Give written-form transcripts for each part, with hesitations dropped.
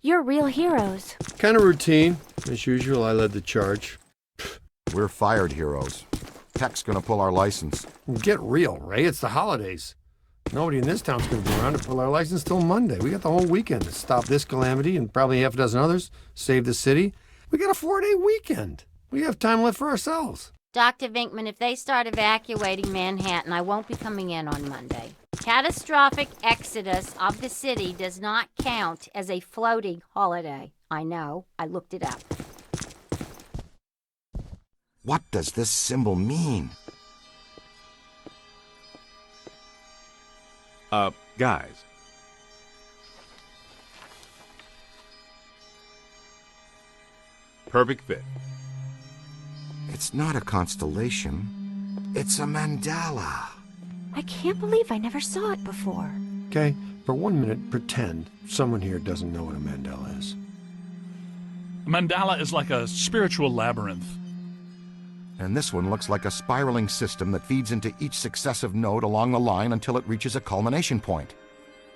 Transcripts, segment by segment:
You're real heroes. Kind of routine. As usual, I led the charge. We're fired heroes. Tech's gonna pull our license. Get real, Ray. It's the holidays. Nobody in this town's gonna be around to pull our license till Monday. We got the whole weekend to stop this calamity and probably half a dozen others, save the city. We got a 4-day weekend. We have time left for ourselves. Dr. Vinkman, if they start evacuating Manhattan, I won't be coming in on Monday. Catastrophic exodus of the city does not count as a floating holiday. I know. I looked it up. What does this symbol mean? Guys. Perfect fit. It's not a constellation. It's a mandala. I can't believe I never saw it before. Okay, for 1 minute, pretend someone here doesn't know what a mandala is. A mandala is like a spiritual labyrinth. And this one looks like a spiraling system that feeds into each successive node along the line until it reaches a culmination point.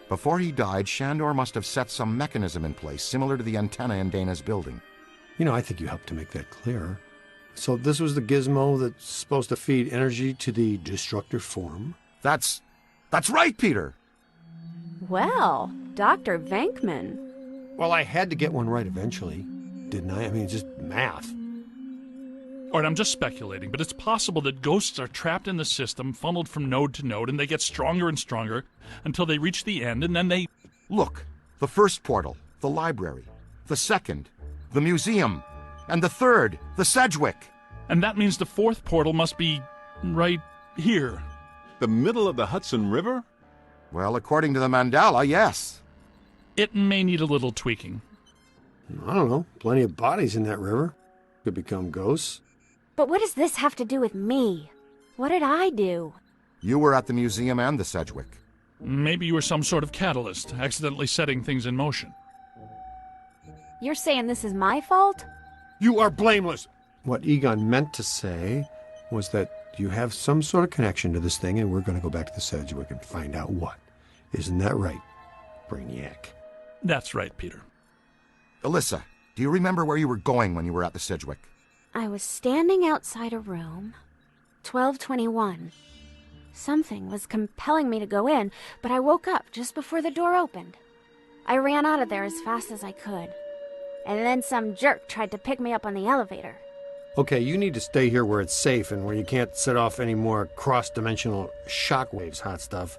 Before he died, Shandor must have set some mechanism in place similar to the antenna in Dana's building. You know, I think you helped to make that clearer. So this was the gizmo that's supposed to feed energy to the destructor form? That's right, Peter! Well, Dr. Venkman. Well, I had to get one right eventually, didn't I? I mean, just math. All right, I'm just speculating, but it's possible that ghosts are trapped in the system, funneled from node to node, and they get stronger and stronger until they reach the end, and then they... Look, the first portal, the library. The second, the museum. And the third, the Sedgwick. And that means the fourth portal must be right here. The middle of the Hudson River? Well, according to the mandala, yes. It may need a little tweaking. I don't know. Plenty of bodies in that river. Could become ghosts. But what does this have to do with me? What did I do? You were at the museum and the Sedgwick. Maybe you were some sort of catalyst, accidentally setting things in motion. You're saying this is my fault? You are blameless. What Egon meant to say was that you have some sort of connection to this thing, and we're going to go back to the Sedgwick and find out what. Isn't that right, Brainiac? That's right, Peter. Alyssa, do you remember where you were going when you were at the Sedgwick? I was standing outside a room, 1221. Something was compelling me to go in, but I woke up just before the door opened. I ran out of there as fast as I could. And then some jerk tried to pick me up on the elevator. Okay, you need to stay here where it's safe and where you can't set off any more cross-dimensional shockwaves, hot stuff.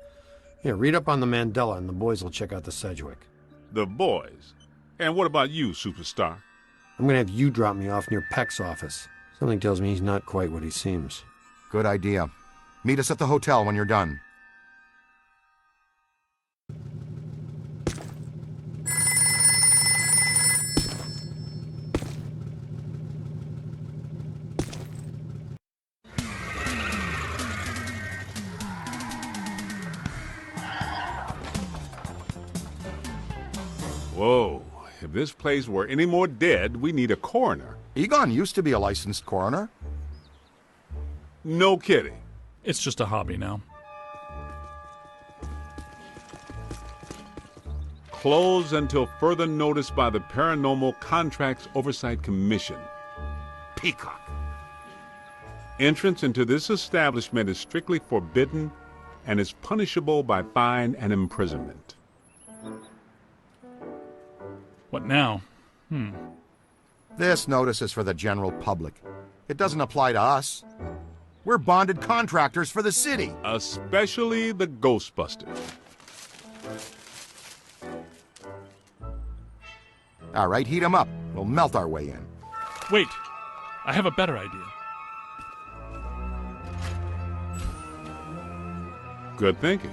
Here, read up on the mandala and the boys will check out the Sedgwick. The boys? And what about you, superstar? I'm gonna have you drop me off near Peck's office. Something tells me he's not quite what he seems. Good idea. Meet us at the hotel when you're done. Whoa. If this place were any more dead, we need a coroner. Egon used to be a licensed coroner. No kidding. It's just a hobby now. Closed until further notice by the Paranormal Contracts Oversight Commission. Peacock. Entrance into this establishment is strictly forbidden and is punishable by fine and imprisonment. What now? This notice is for the general public. It doesn't apply to us. We're bonded contractors for the city. Especially the Ghostbusters. All right, heat 'em up. We'll melt our way in. Wait, I have a better idea. Good thinking.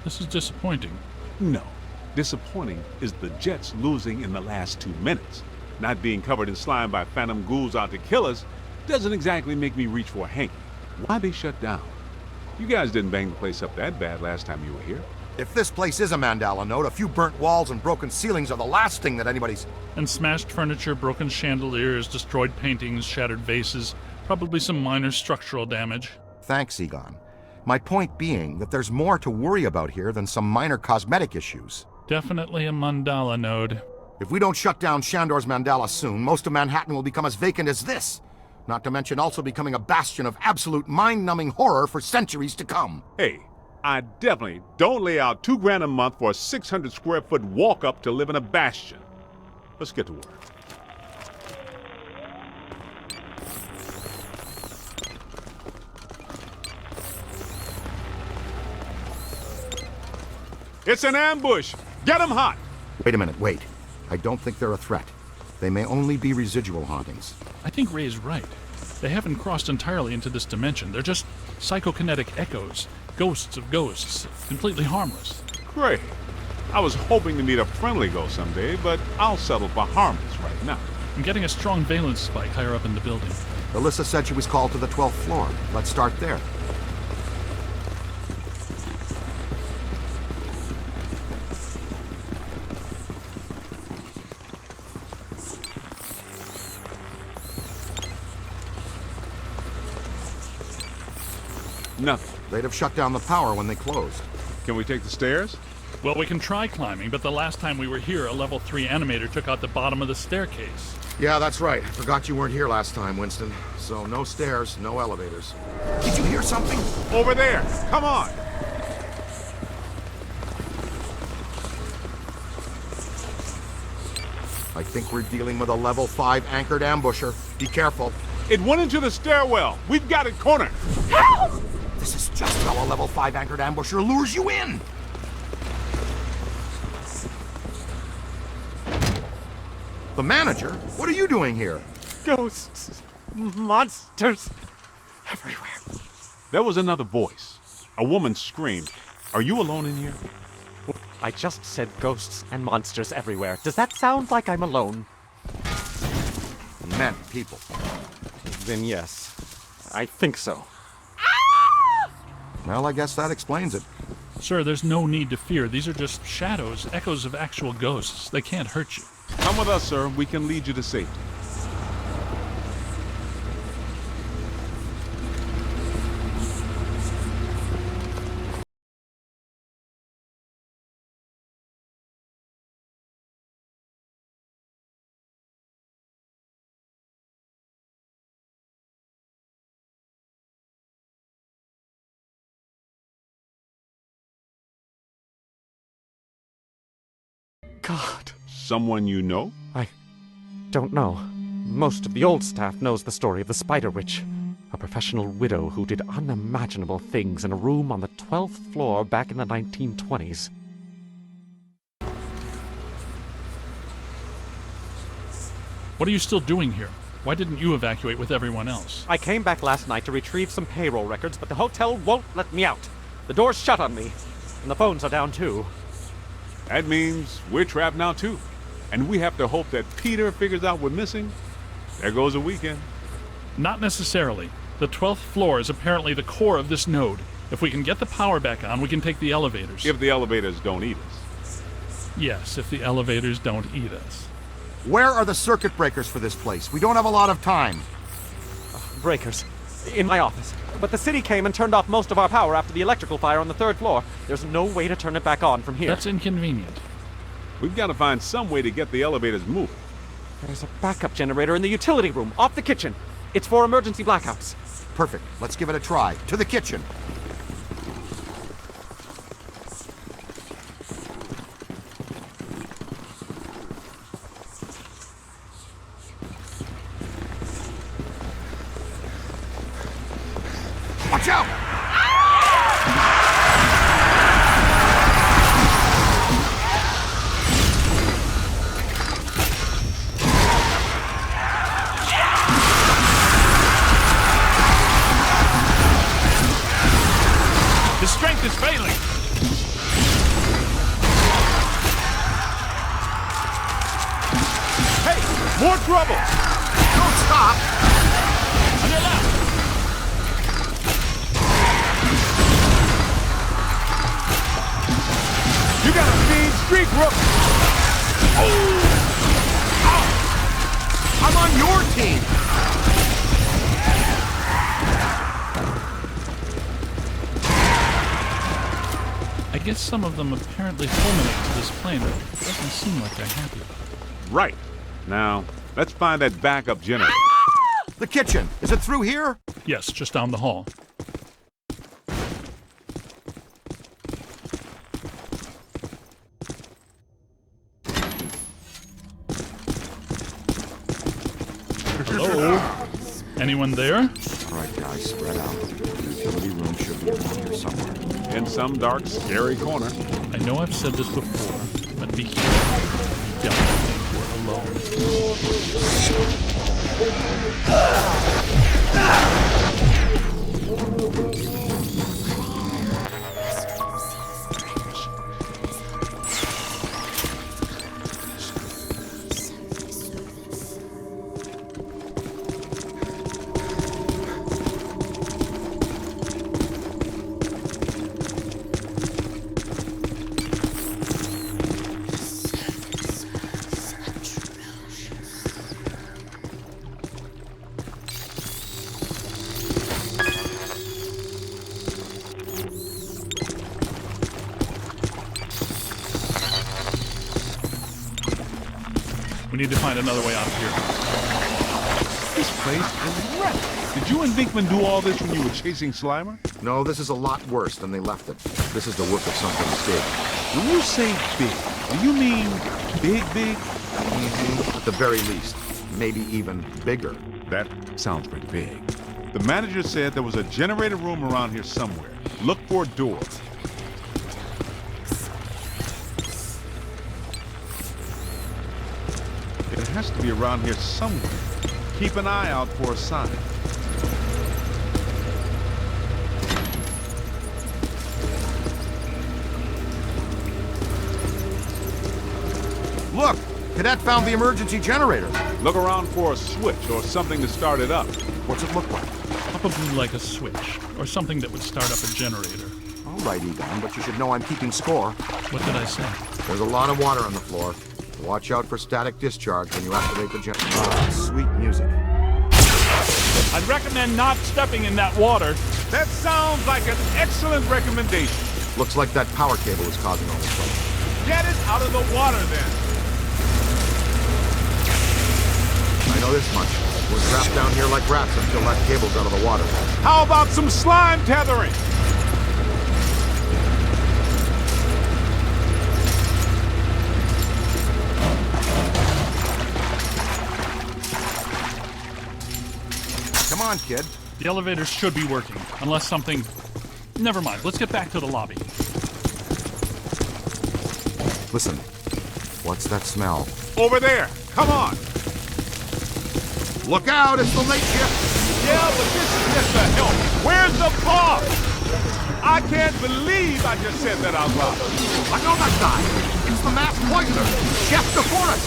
This is disappointing. No. Disappointing is the Jets losing in the last 2 minutes. Not being covered in slime by phantom ghouls out to kill us doesn't exactly make me reach for a hanky. Why they shut down? You guys didn't bang the place up that bad last time you were here. If this place is a mandala node, a few burnt walls and broken ceilings are the last thing that anybody's... And smashed furniture, broken chandeliers, destroyed paintings, shattered vases, probably some minor structural damage. Thanks, Egon. My point being that there's more to worry about here than some minor cosmetic issues. Definitely a mandala node. If we don't shut down Shandor's mandala soon, most of Manhattan will become as vacant as this. Not to mention also becoming a bastion of absolute mind-numbing horror for centuries to come. Hey, I definitely don't lay out $2 grand a month for a 600 square foot walk-up to live in a bastion. Let's get to work. It's an ambush! Get 'em hot! Wait a minute, wait. I don't think they're a threat. They may only be residual hauntings. I think Ray's right. They haven't crossed entirely into this dimension. They're just psychokinetic echoes, ghosts of ghosts, completely harmless. Great. I was hoping to meet a friendly ghost someday, but I'll settle for harmless right now. I'm getting a strong valence spike higher up in the building. Alyssa said she was called to the 12th floor. Let's start there. Nothing. They'd have shut down the power when they closed. Can we take the stairs? Well, we can try climbing, but the last time we were here, a level 3 animator took out the bottom of the staircase. Yeah, that's right. I forgot you weren't here last time, Winston. So no stairs, no elevators. Did you hear something? Over there! Come on! I think we're dealing with a level 5 anchored ambusher. Be careful. It went into the stairwell! We've got it cornered! Help! This is just how a level 5 anchored ambusher lures you in! The manager? What are you doing here? Ghosts, monsters, everywhere. There was another voice. A woman screamed. Are you alone in here? I just said ghosts and monsters everywhere. Does that sound like I'm alone? He meant people. Then yes, I think so. Well, I guess that explains it. Sir, there's no need to fear. These are just shadows, echoes of actual ghosts. They can't hurt you. Come with us, sir. We can lead you to safety. God, Someone you know? I don't know. Most of the old staff knows the story of the Spider Witch, a professional widow who did unimaginable things in a room on the 12th floor back in the 1920s. What are you still doing here? Why didn't you evacuate with everyone else? I came back last night to retrieve some payroll records, but the hotel won't let me out. The door's shut on me, and the phones are down too. That means we're trapped now, too. And we have to hope that Peter figures out we're missing. There goes a weekend. Not necessarily. The 12th floor is apparently the core of this node. If we can get the power back on, we can take the elevators. If the elevators don't eat us. Yes, if the elevators don't eat us. Where are the circuit breakers for this place? We don't have a lot of time. Breakers. In my office. But the city came and turned off most of our power after the electrical fire on the 3rd floor. There's no way to turn it back on from here. That's inconvenient. We've got to find some way to get the elevators moving. There's a backup generator in the utility room, off the kitchen. It's for emergency blackouts. Perfect. Let's give it a try. To the kitchen. Watch out! His strength is failing! Hey! More trouble! Don't stop! On your left! You got a mean streak, Rook! I'm on your team! guess some of them apparently fulminate to this plane, but it doesn't seem like they're happy about it. Right. Now, let's find that backup generator. The kitchen. Is it through here? Yes, just down the hall. Hello? Anyone there? All right, guys, spread out. The utility room should be around here somewhere. In some dark, scary corner. I know I've said this before, but be careful. You don't think we're alone. We need to find another way out of here. This place is wrecked. Did you and Vinkman do all this when you were chasing Slimer? No, this is a lot worse than they left it. This is the work of something big. When you say big, do you mean big? At the very least. Maybe even bigger. That sounds pretty big. The manager said there was a generator room around here somewhere. Look for a door. It has to be around here somewhere. Keep an eye out for a sign. Look! Cadet found the emergency generator. Look around for a switch or something to start it up. What's it look like? Probably like a switch, or something that would start up a generator. All right, Egon, but you should know I'm keeping score. What did I say? There's a lot of water on the floor. Watch out for static discharge when you activate the generator. Sweet music. I'd recommend not stepping in that water. That sounds like an excellent recommendation. Looks like that power cable is causing all this trouble. Get it out of the water then. I know this much. We're trapped down here like rats until that cable's out of the water. How about some slime tethering? Come on, kid. The elevators should be working, unless something... Never mind, let's get back to the lobby. Listen. What's that smell? Over there. Come on. Look out, it's the late shift. Yeah, but this is just a help. Where's the boss? I can't believe I just said that out loud. I know that guy. He's the mass poisoner. Chef before us.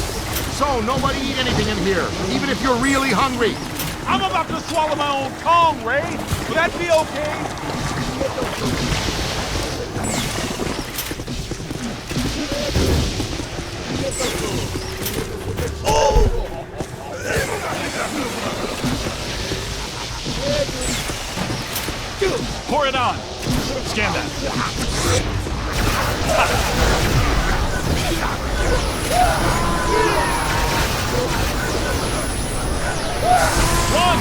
So, nobody eat anything in here, even if you're really hungry. I'm about to swallow my own tongue, Ray. Will that be okay? Pour it on. Scan that. Run!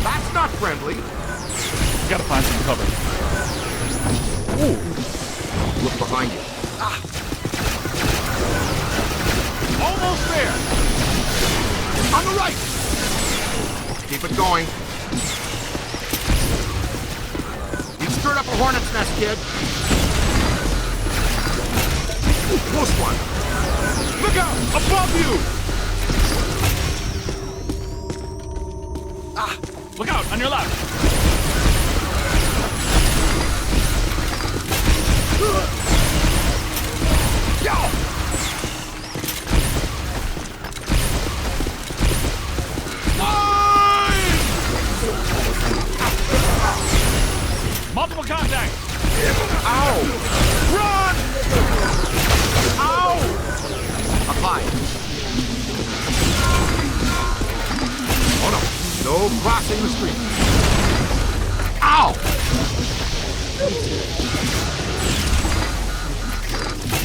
That's not friendly. We gotta find some cover. Ooh. Look behind you. Almost there. On the right! Keep it going. You've stirred up a hornet's nest, kid. Ooh, close one. Look out! Above you! Look out, on your left. Multiple contacts! Ow! Run! Ow! Up high. Oh no, no crossing the street.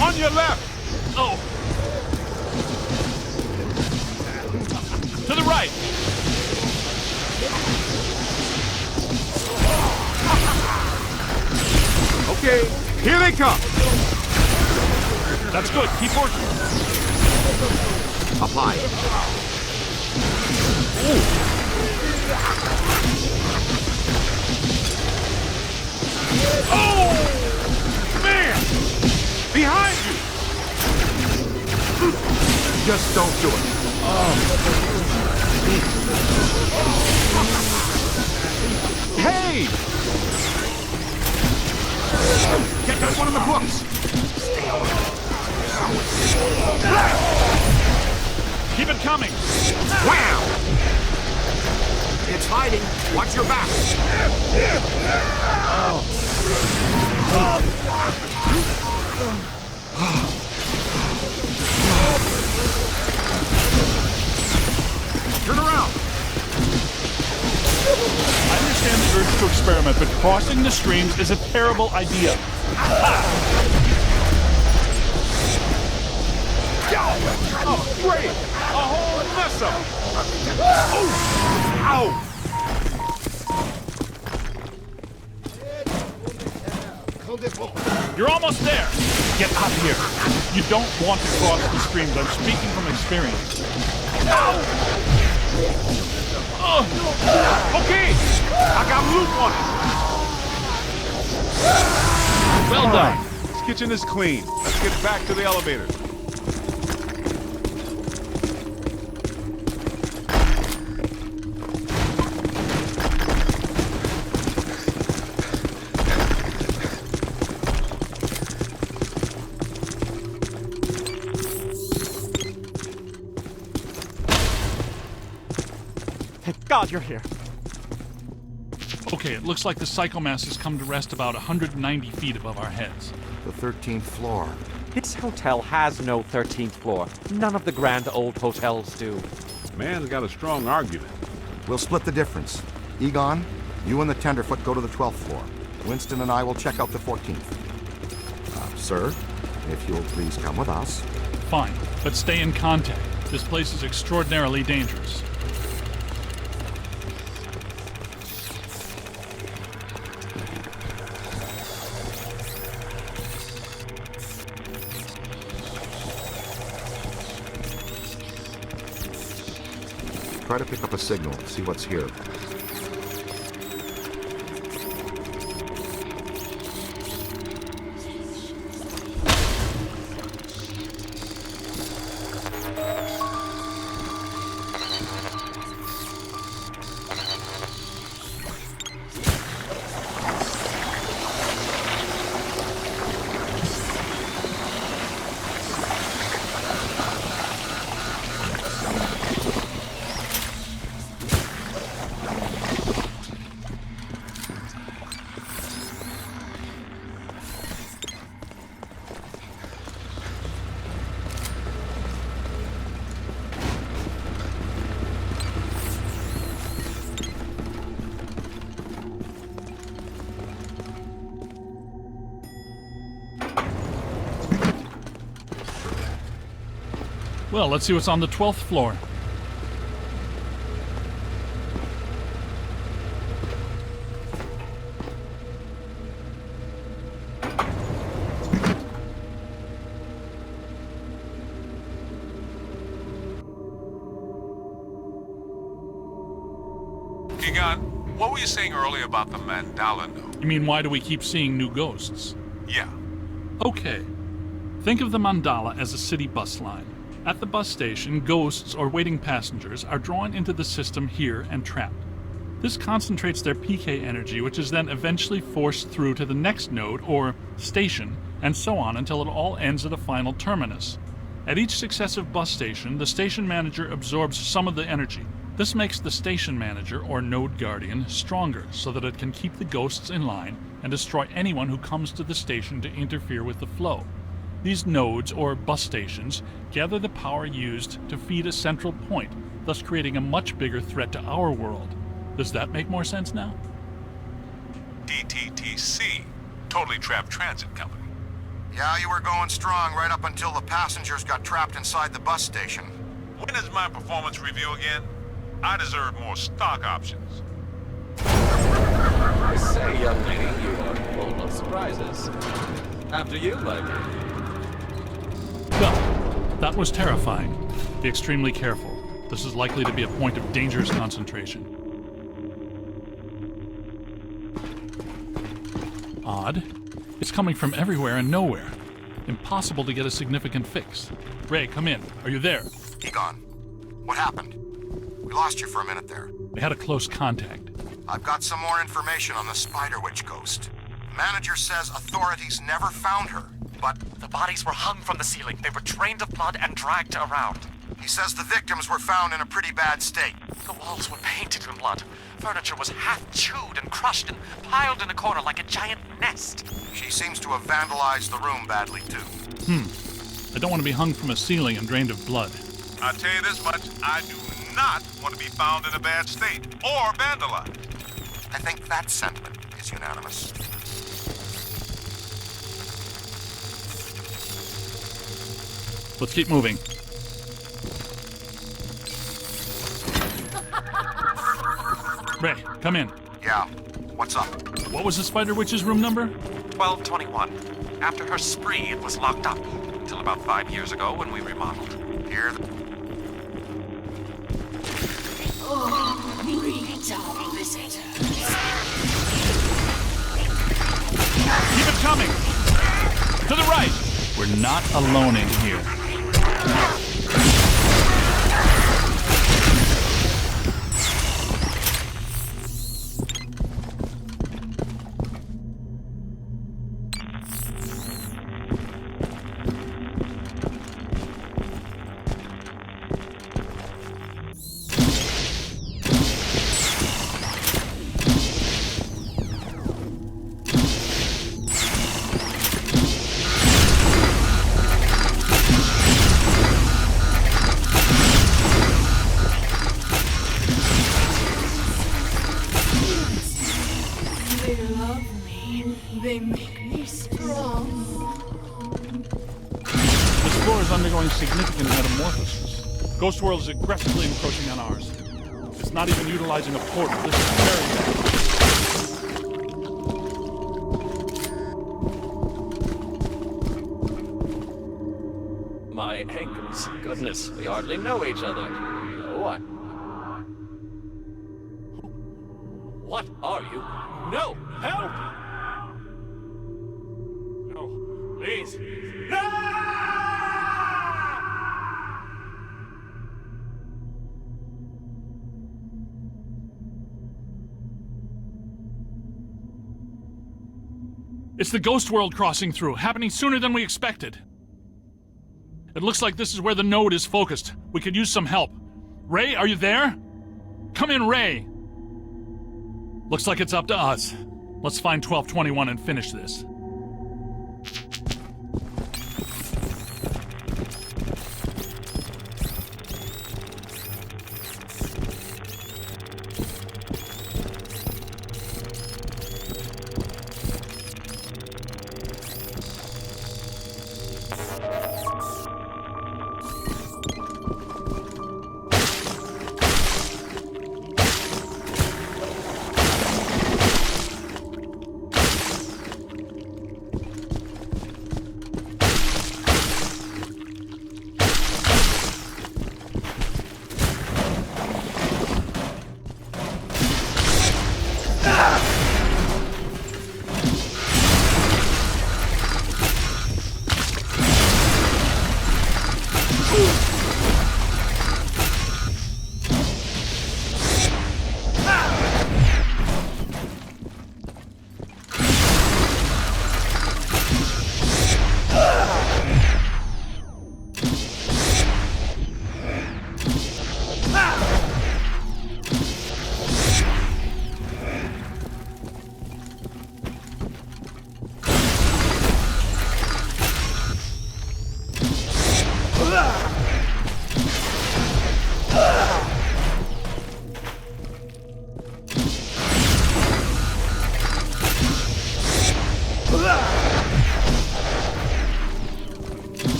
On your left! Oh! To the right! Okay, here they come! That's good. Keep working. Up high. Oh! Man! Behind you! Just don't do it. Hey! Get that one in the books. Keep it coming. Wow! It's hiding. Watch your back. Turn around. I understand the urge to experiment, but crossing the streams is a terrible idea. Oh, great! A whole mess up! Ow! You're almost there. Get out of here. You don't want to cross the streams. I'm speaking from experience. Okay! I got loop on it! Well done. This kitchen is clean. Let's get back to the elevator. Thank God you're here. Okay, it looks like the psychomass has come to rest about 190 feet above our heads. The 13th floor. This hotel has no 13th floor. None of the grand old hotels do. Man's got a strong argument. We'll split the difference. Egon, you and the Tenderfoot go to the 12th floor. Winston and I will check out the 14th. Sir, if you'll please come with us. Fine, but stay in contact. This place is extraordinarily dangerous. Try to pick up a signal, see what's here. Well, let's see what's on the 12th floor. Egon, what were you saying earlier about the mandala node? You mean, why do we keep seeing new ghosts? Yeah. Okay. Think of the mandala as a city bus line. At the bus station, ghosts or waiting passengers are drawn into the system here and trapped. This concentrates their PK energy, which is then eventually forced through to the next node or station, and so on until it all ends at a final terminus. At each successive bus station, the station manager absorbs some of the energy. This makes the station manager or node guardian stronger so that it can keep the ghosts in line and destroy anyone who comes to the station to interfere with the flow. These nodes, or bus stations, gather the power used to feed a central point, thus creating a much bigger threat to our world. Does that make more sense now? DTTC. totally trapped transit company. Yeah, you were going strong right up until the passengers got trapped inside the bus station. When is my performance review again? I deserve more stock options. I say, young lady, you are full of surprises. After you, my dear. Well, that was terrifying. Be extremely careful. This is likely to be a point of dangerous concentration. Odd. It's coming from everywhere and nowhere. Impossible to get a significant fix. Ray, come in. Are you there? Egon, what happened? We lost you for a minute there. We had a close contact. I've got some more information on the Spider Witch ghost. Manager says authorities never found her, but The bodies were hung from the ceiling. They were drained of blood and dragged around. he says the victims were found in a pretty bad state. The walls were painted in blood. Furniture was half chewed and crushed and piled in a corner like a giant nest. She seems to have vandalized the room badly, too. I don't want to be hung from a ceiling and drained of blood. I tell you this much, I do not want to be found in a bad state or vandalized. I think that sentiment is unanimous. Let's keep moving. Ray, come in. Yeah, what's up? What was the Spider Witch's room number? 1221. After her spree, it was locked up. Until about 5 years ago when we remodeled. Here, Keep it coming! To the right! We're not alone in here. They make me strong. This floor is undergoing significant metamorphosis. Ghost World is aggressively encroaching on ours. It's not even utilizing a portal. This is very bad. My ankles. Goodness, we hardly know each other. What? What are you? No! Help! No, please. It's the Ghost World crossing through, happening sooner than we expected. It looks like this is where the node is focused. We could use some help. Ray, are you there? Come in, Ray! Looks like it's up to us. Let's find 1221 and finish this.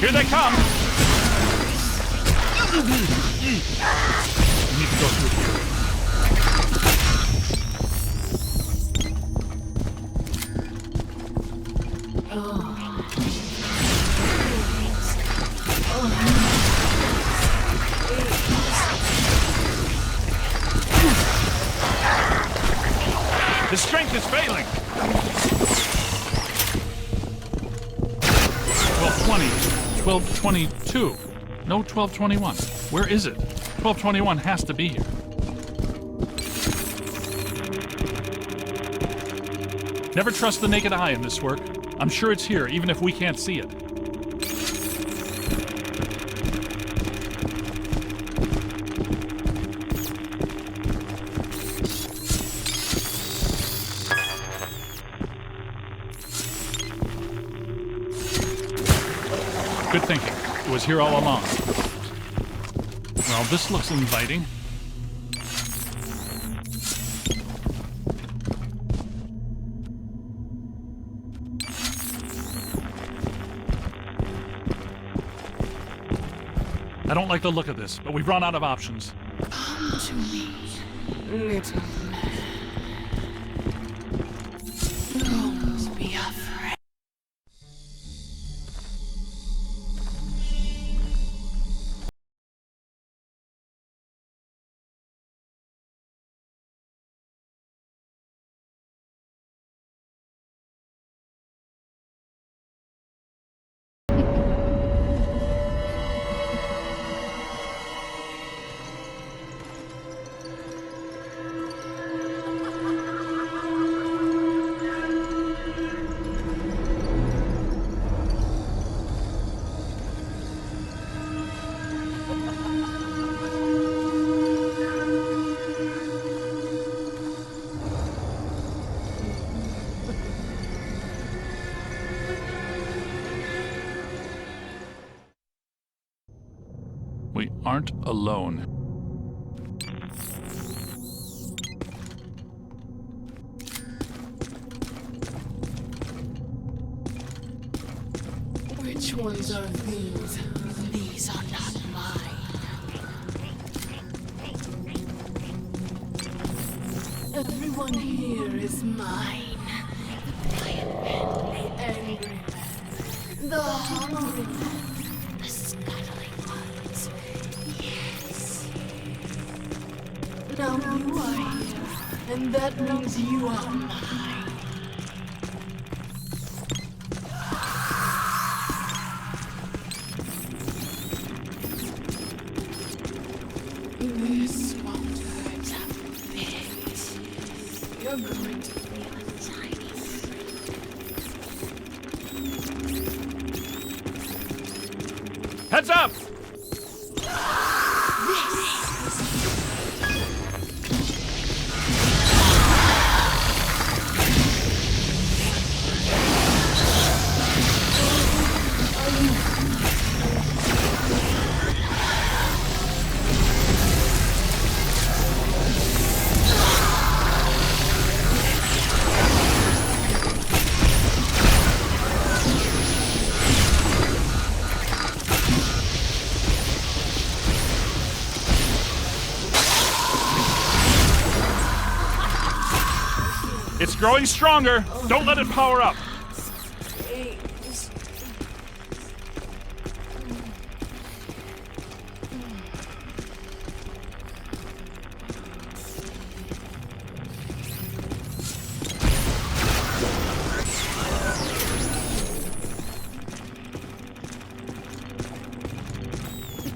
Here they come! We need to go through here. His strength is failing. 1220, 1222. No 1221. Where is it? 1221 has to be here. Never trust the naked eye in this work. I'm sure it's here, even if we can't see it. Good thinking. It was here all along. Well, this looks inviting. I don't like the look of this, but we've run out of options. Come to me, little man. Don't be afraid. We aren't alone. Which ones are these? These are not mine. Everyone here is mine. The quiet man, the angry man, the hungry man, the scuttling ones. Yes. Now you are here, and that means you are mine. This won't hurt a bit. You're going to feel a tiny freak. Heads up! It's growing stronger. Don't let it power up.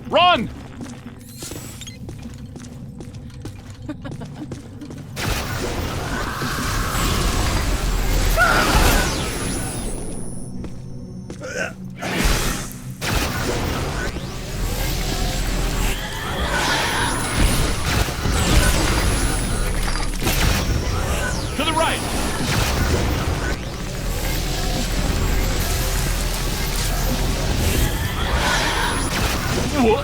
Run! To the right! Whoa.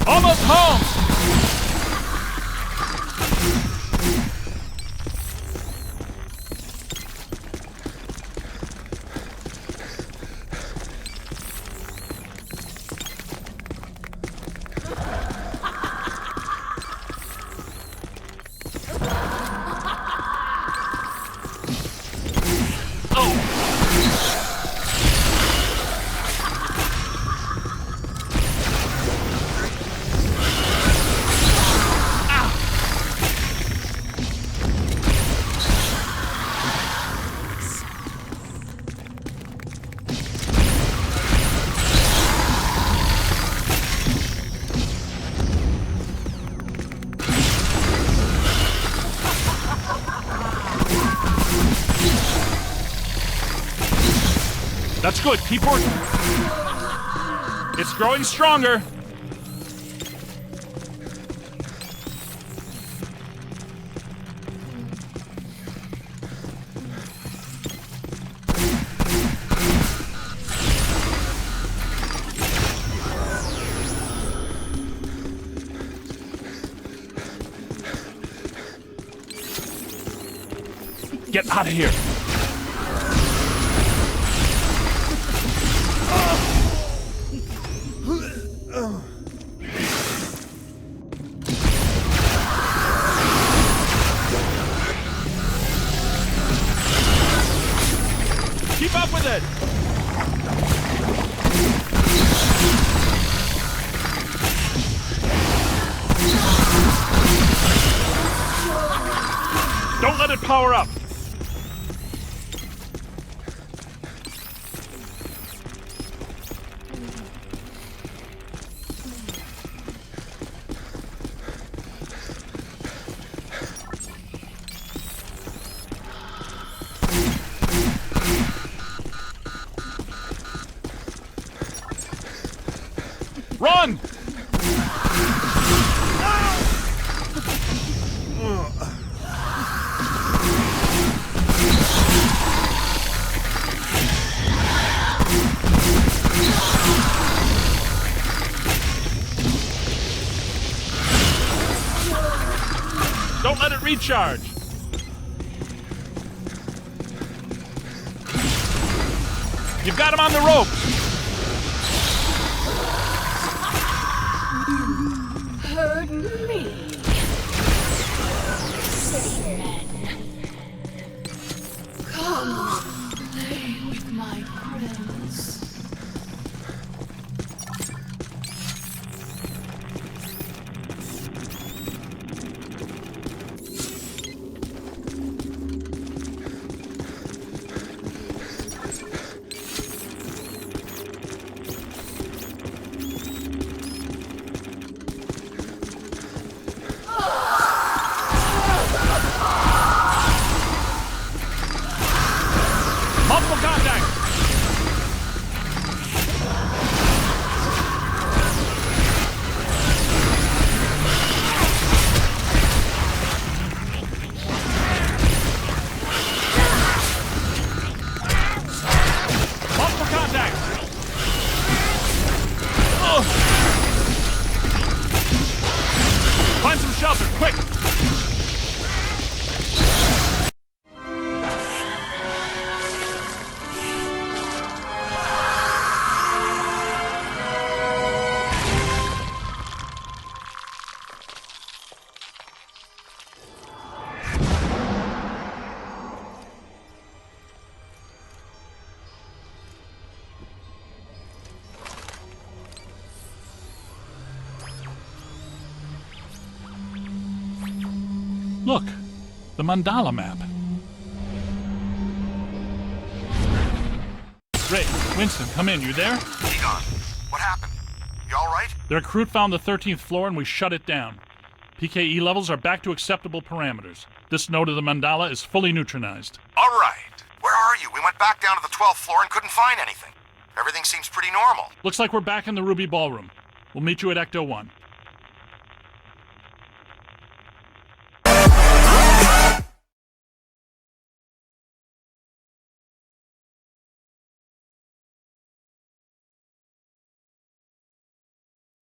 Almost home! That's good. Keep working. It's growing stronger. Get out of here. Keep up with it! Don't let it power up! Run! Don't let it recharge. You've got him on the rope. Heard me. City men. Come play with my friends. Multiple contact! Multiple contact! Ugh. Find some shelter, quick! Look, the mandala map. Ray, Winston, come in. You there? Egon, what happened? You all right? The recruit found the 13th floor and we shut it down. PKE levels are back to acceptable parameters. This node of the mandala is fully neutronized. All right. Where are you? We went back down to the 12th floor and couldn't find anything. Everything seems pretty normal. Looks like we're back in the Ruby Ballroom. We'll meet you at Ecto 1.